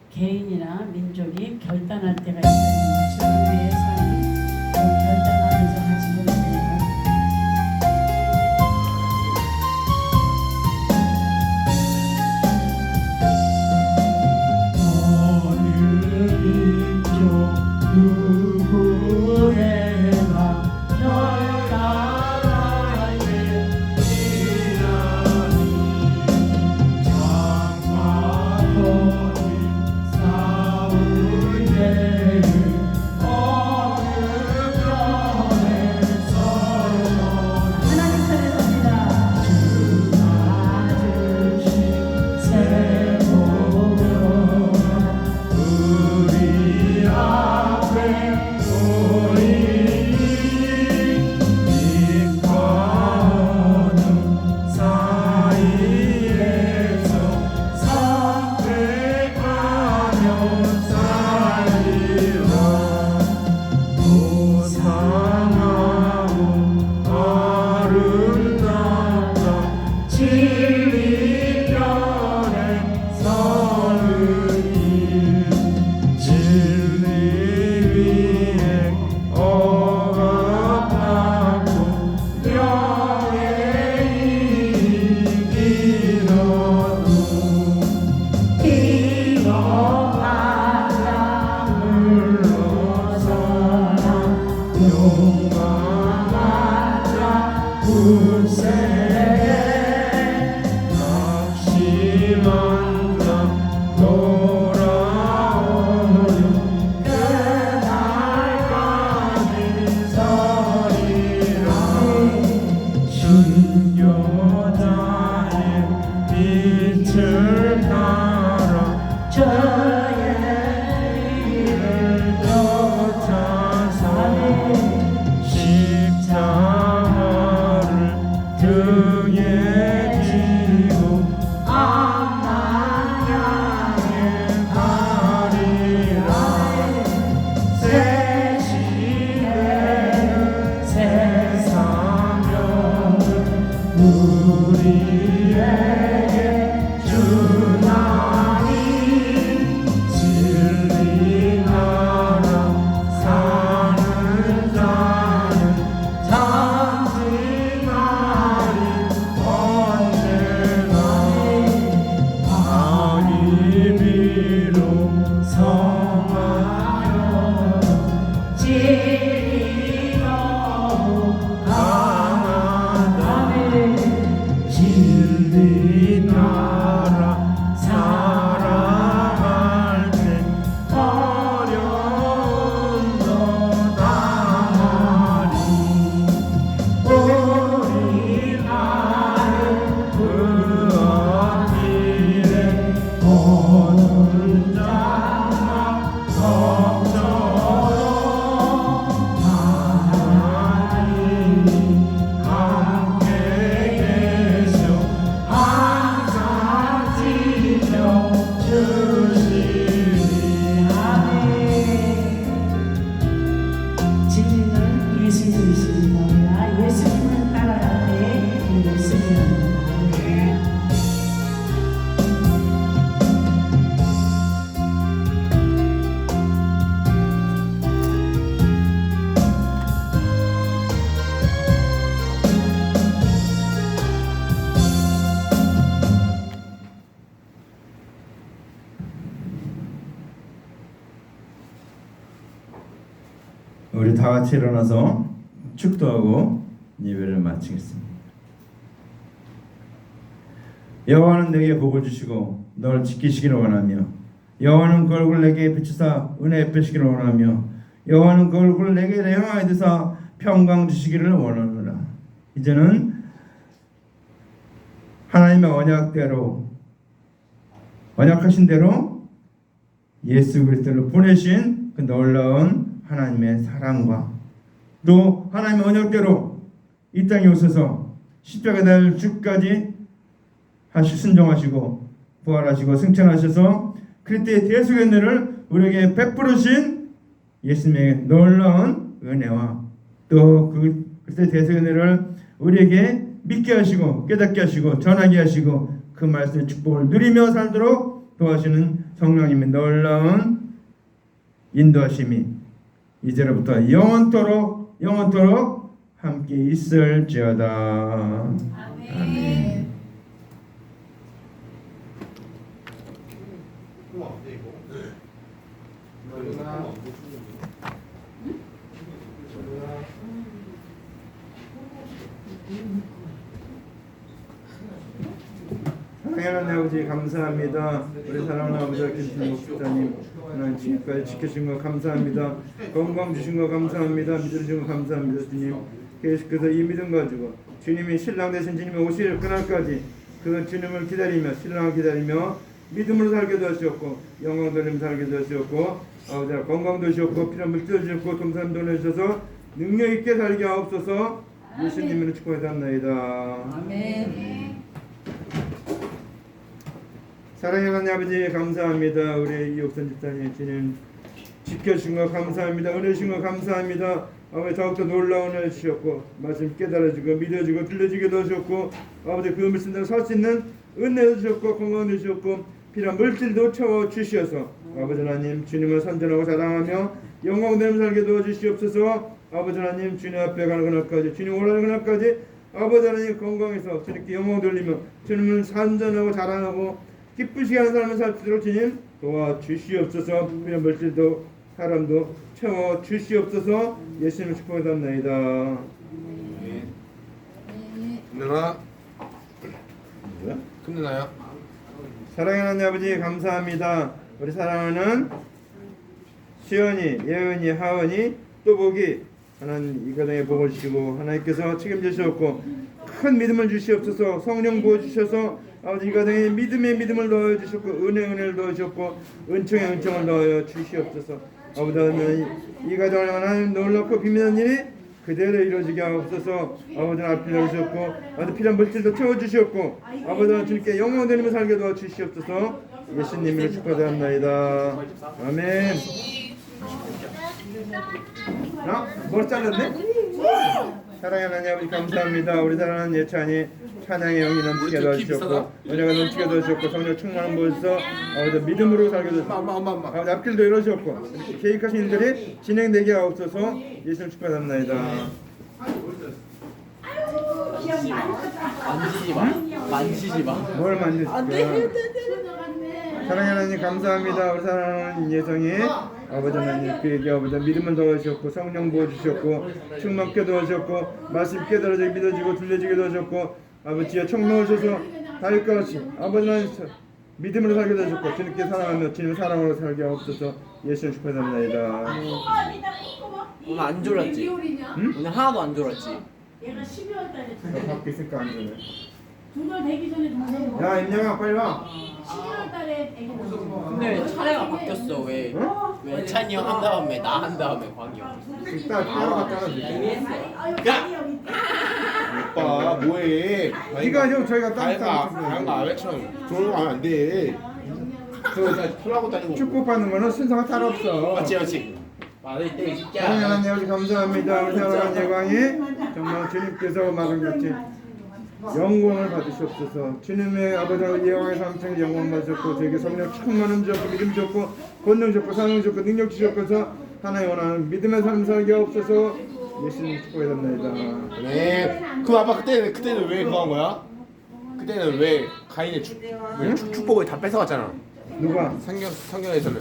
개인이나 민족이 결단할 때가 있어요. 우리의 삶이 결단하면서 가지고 있는 우리에게 주나니 진리 나라 사는 자는 잠시나리 언제나 아기비로 성하여 진리 너무 강하다 진리 나라 살아갈 때 어려움도 당하리 우리 나는 그 앞길에 오는 자만 걱정으로 하나님이 함께 계셔 항상 지켜주시리 아멘. 진리는 예수님이십니다. 예수님을 따라갈 때 예수님을 우리 다 같이 일어나서 축도하고 예배를 마치겠습니다. 여호와는 내게 복을 주시고 너를 지키시기를 원하며 여호와는 그 얼굴 내게 비추사 은혜 베푸시기를 원하며 여호와는 그 얼굴 내게 향하여 드사 평강 주시기를 원하노라. 이제는 하나님의 언약하신 대로 예수 그리스도를 보내신 그 놀라운 하나님의 사랑과 또 하나님의 언약대로 이 땅에 오셔서 십자가 날 주까지 순종하시고 부활하시고 승천하셔서 그리스도의 대속의 은혜를 우리에게 베푸르신 예수님의 놀라운 은혜와 또 그 그리스도의 대속의 은혜를 우리에게 믿게 하시고 깨닫게 하시고 전하게 하시고 그 말씀의 축복을 누리며 살도록 도와주시는 성령님의 놀라운 인도하심이 이제로부터 영원토록 함께 있을지어다. 아멘. 사랑하는 아버지 감사합니다. 우리 사랑하는 아버지 김순 목사님 하나님 지금까지 지켜주신 거 감사합니다. 건강 주신 거 감사합니다. 믿음 주신 거 감사합니다. 주님 계속해서 이 믿음 가지고 주님이 신랑 되신 주님이 오실 그날까지 그 주님을 기다리며 신랑을 기다리며 믿음으로 살게 되었고 영광 돌리며 살게 되었고 아버지 건강도 주셨고 필요한 물질도 주셨고 동산도 내주셔서 능력 있게 살게 하옵소서. 예수님으로 축복하옵나이다. 아멘. 사랑의 하나님 아버지 감사합니다. 우리 이옥선 집사님 주님 지켜주신 거 감사합니다. 은혜 주신 거 감사합니다. 아버지 더욱더 놀라운 은혜 주셨고 말씀 깨달아주고 믿어주고 들려주게 도와주셨고 아버지 그 말씀대로 살 수 있는 은혜도 주셨고 건강도 주셨고 필요한 물질도 채워주시어서 아버지 하나님 주님을 선전하고 자랑하며 영광 되는 살게 도와주시옵소서. 아버지 하나님 주님 앞에 가는 그날까지 주님 원하는 그날까지 아버지 하나님 건강해서 주님께 영광 돌리며 주님을 선전하고 자랑하고 기쁘시게 하는 삶을 살 수 있도록 주님 도와주시옵소서. 필요한 물질도 사람도 채워주시옵소서. 예수님을 축복하옵나이다. 끝내나? 뭐야? 끝내나요? 사랑하는 아버지 감사합니다. 우리 사랑하는 시연이, 예은이, 하은이, 또 복이 하나님 이 가정에 복을 주시고 하나님께서 책임지시옵고 큰 믿음을 주시옵소서. 성령 부어주셔서 아버지 이 가정에 믿음의 믿음을 넣어주셨고 은혜를 넣어주셨고 은총의 은총을 넣어 주시옵소서. 아버지 하나님 이 가정을 하나님 놀랍고 비밀한 일이 그대로 이루어지게 하옵소서. 아버지 앞을 열으셨고 아버지 필요한 물질도 채워주시옵고 아버지 하나님 주님께 영광 돌리며 살게 도와주시옵소서. 예수님으로 축복하옵나이다. 아멘. 야, 머리 잘랐네? 사랑의 하나님 아버지 감사합니다. 우리 사랑하는 예찬이 찬양의 영이 넘치게 도와주셨고 은혜가 넘치게 도와주셨고 성령 충만한 곳에서 아버지 믿음으로 살게 도와주셨고 아버지 앞길도 열어주셨고 계획하신 일들이 진행되게 하옵소서. 예수님 축복합니다. 만지지 마. 뭘 만드실까? 사랑의 하나님 감사합니다. 우리 사랑하는 예성이 아버지 하나님 그에게 아버지 믿음을 더하셨고 성령 부어주셨고 충만케 도와주셨고 말씀 깨달아지게 믿어지고 들려지게 도와주셨고 아버지의 청명하셔서 다윗과 같이 아버지 하나님 믿음으로 살게 도와주셨고 주님께 사랑하며 주님 사랑으로 살게 하옵소서. 예수님 축복합니다. 오늘 안 졸았지? 응? 오늘 하나도 안 졸았지? 얘가 12월 달에 밖에 있을까 안 되네. 두달 되기 전에 동생 야 임영아 빨리 와. 12월 달에 애기 낳았어. 근데 차례가 바뀌었어. 왜 찬이 형 한 다음에 나 한 다음에 광이 형. 이따 따라갔다가 야! 오빠 뭐해? 네가 형 저희가 다이가 따라 아베처럼 좋은 거 하면 안 돼. 저 풀하고 다니고. 축복받는 거는 순서가 따로 없어. 맞지. 말을 때 사랑의 하나님 아버지 감사합니다. 우리 사랑하는 예광이 정말 주님께서 마음같이 영광을 받으시옵소서. 주님의 아버지 예왕의 삼층 영광 받으셨고 저에게 성령 충만함 주셨고 믿음 주셨고 권능 주셨고 사랑 주셨고 능력 주셨고서 하나님 원하는 믿음의 삶 살게 없어서 예수님 축복해드립니다. 네. 그 아빠 그때는 왜 그거 한 거야? 그때는 왜 가인의 축복을 다 뺏어갔잖아. 누가 성경에서는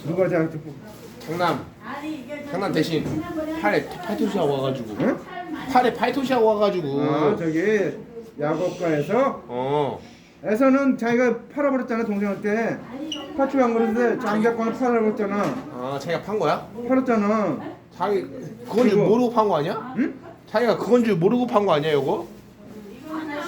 누가 자 축복? 장남 대신 팔에 팔토시하고 와가지고. 응? 팔에 팔토시하고 와가지고. 아 저기 야곱가에서 에서는 자기가 팔아버렸잖아. 동생한테 파출한 거는데 장자권을 팔아버렸잖아. 아 자기가 판 거야? 팔았잖아. 자기 그건 줄 그리고- 모르고 판 거 아니야? 응? 자기가 그건 줄 모르고 판 거 아니야 이거?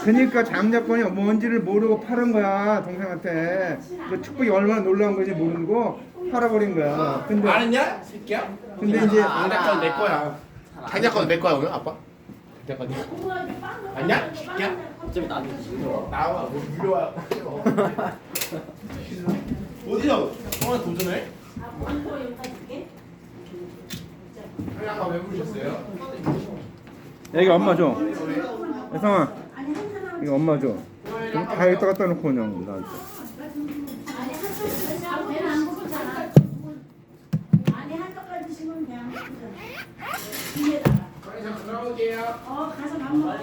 그러니까 장자권이 뭔지를 모르고 팔은 거야 동생한테. 그 축복이 얼마나 놀라운 건지 모르고 팔아버린 거야. 근데 알았냐? 새끼야? 근데 이제 장자권 내 거야. 장자권 내 거야 오늘 아빠? 장자권 내 거야. 아니야? 새끼야? 어차피 나도 나와 뭐 유료야. 어디서? 형아 도전해? 아까 왜 부르셨어요? 여기 엄마 줘. 혜성아 이거 엄마 줘. 다 여기다 갖다 놓고 그냥 나한테. 배는 안 고프잖아. 아니 한쪽까지 심으면 그냥 뒤에다가. 빨리 좀 들어볼게요. 가서 밥 먹어.